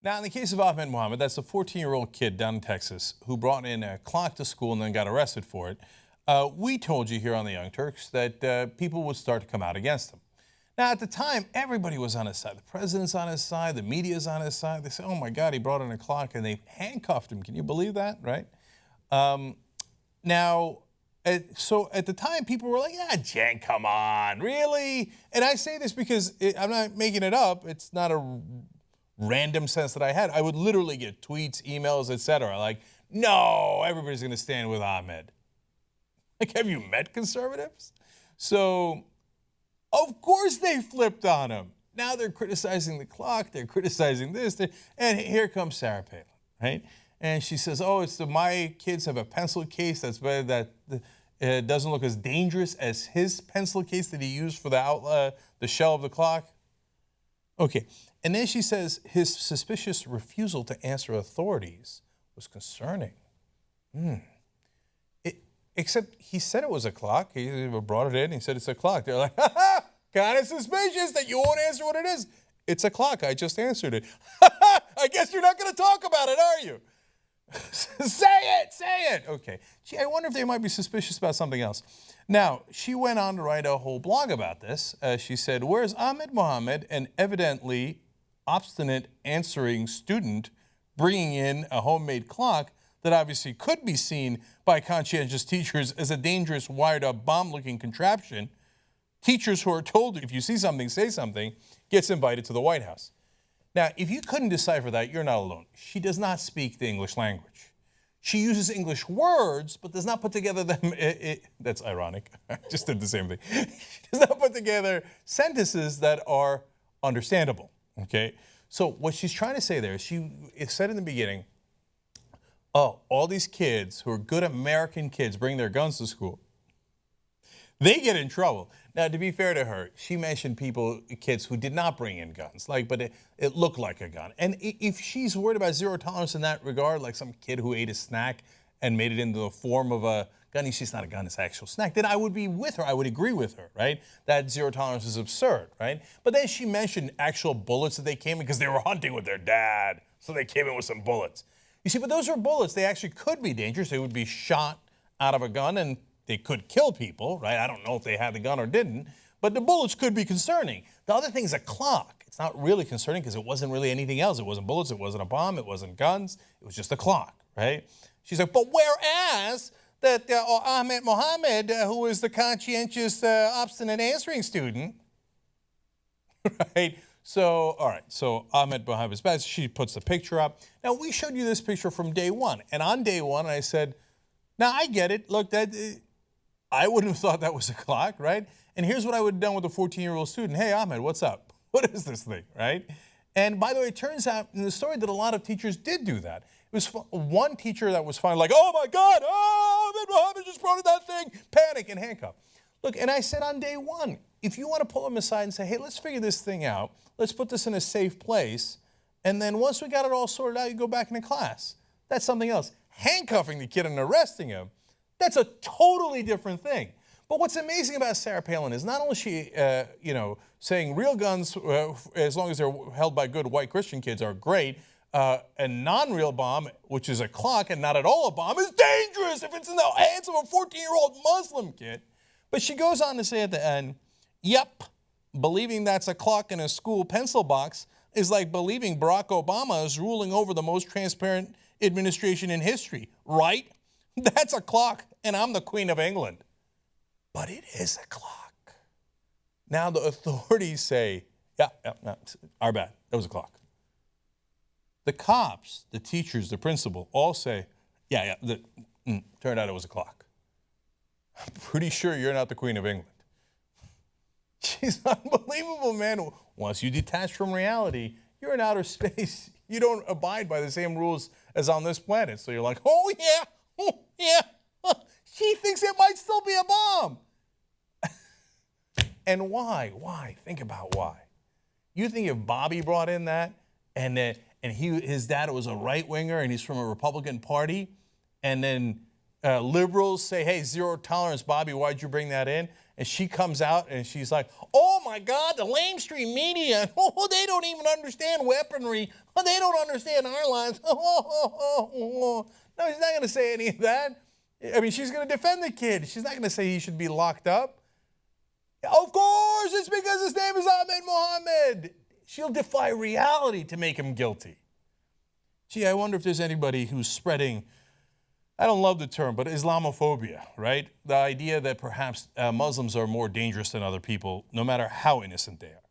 Now, in the case of Ahmed Mohamed, that's a 14-year-old kid down in Texas who brought in a clock to school and then got arrested for it. We told you here on the Young Turks that people would start to come out against him. Now, at the time, everybody was on his side. The president's on his side. The media's on his side. They say, oh, my God, he brought in a clock, and they handcuffed him. Can you believe that, right? So at the time, people were like, yeah, Jen, come on, really? And I say this because I'm not making it up. It's not a random sense that I had. I would literally get tweets, emails, etc. like, no, everybody's going to stand with Ahmed. Like, have you met conservatives? So, of course they flipped on him. Now they're criticizing the clock. They're criticizing this. And here comes Sarah Palin, right? And she says, oh, my kids have a pencil case that's better, that doesn't look as dangerous as his pencil case that he used for the shell of the clock. Okay. And then she says his suspicious refusal to answer authorities was concerning. Except he said it was a clock. He brought it in. He said it's a clock. They're like, ha ha, kind of suspicious that you won't answer what it is. It's a clock. I just answered it. I guess you're not going to talk about it, are you? Say it. Okay. Gee, I wonder if they might be suspicious about something else. Now, she went on to write a whole blog about this. She said, whereas Ahmed Mohamed, an evidently obstinate answering student, bringing in a homemade clock that obviously could be seen by conscientious teachers as a dangerous wired-up bomb-looking contraption, teachers who are told if you see something, say something, gets invited to the White House. Now, if you couldn't decipher that, you're not alone. She does not speak the English language. She uses English words, but does not put together them. That's ironic. I just did the same thing. She does not put together sentences that are understandable. Okay? So what she's trying to say there is she said in the beginning, oh, all these kids who are good American kids bring their guns to school. They get in trouble. Now, to be fair to her, she mentioned kids who did not bring in guns, but it looked like a gun. And if she's worried about zero tolerance in that regard, like some kid who ate a snack and made it into the form of a gun, it's not a gun, it's an actual snack, then I would be with her. I would agree with her, right? That zero tolerance is absurd, right? But then she mentioned actual bullets that they came in because they were hunting with their dad, so they came in with some bullets. You see, but those are bullets. They actually could be dangerous. They would be shot out of a gun and they could kill people, right? I don't know if they had the gun or didn't, but the bullets could be concerning. The other thing is a clock. It's not really concerning because it wasn't really anything else. It wasn't bullets, it wasn't a bomb, it wasn't guns, it was just a clock, right? She's like, but whereas that Ahmed Mohamed, who is the conscientious, obstinate answering student, right? So, all right, so Ahmed Mohamed's bad. She puts the picture up. Now, we showed you this picture from day one. And on day one, I said, now, I get it. Look, I wouldn't have thought that was a clock, right? And here's what I would have done with a 14-year-old student. Hey, Ahmed, what's up? What is this thing, right? And by the way, it turns out in the story that a lot of teachers did do that. It was one teacher that was finally like, oh, my God, Ahmed Mohamed just brought in that thing, panic and handcuff. Look, and I said on day one, if you want to pull them aside and say, hey, let's figure this thing out, let's put this in a safe place, and then once we got it all sorted out, you go back into class. That's something else. Handcuffing the kid and arresting him, that's a totally different thing. But what's amazing about Sarah Palin is not only she, saying real guns, as long as they're held by good white Christian kids, are great, a non-real bomb, which is a clock and not at all a bomb, is dangerous if it's in the hands of a 14-year-old Muslim kid. But she goes on to say at the end, yep, believing that's a clock in a school pencil box is like believing Barack Obama is ruling over the most transparent administration in history, right? That's a clock, and I'm the Queen of England. But it is a clock. Now the authorities say, yeah, our bad, that was a clock. The cops, the teachers, the principal all say, turned out it was a clock. I'm pretty sure you're not the Queen of England. She's unbelievable, man. Once you detach from reality, you're in outer space. You don't abide by the same rules as on this planet. So you're like, oh yeah, she thinks it might still be a bomb. And why? Why? Think about why. You think if Bobby brought in that and his dad was a right-winger and he's from a Republican party, and then liberals say, hey, zero tolerance, Bobby, why'd you bring that in? And she comes out and she's like, oh my God, the lamestream media, oh, they don't even understand weaponry. Oh, they don't understand our lives. No, she's not going to say any of that. I mean, she's going to defend the kid. She's not going to say he should be locked up. Of course, it's because his name is Ahmed Mohamed. She'll defy reality to make him guilty. Gee, I wonder if there's anybody who's spreading, I don't love the term, but Islamophobia, right? The idea that perhaps Muslims are more dangerous than other people, no matter how innocent they are.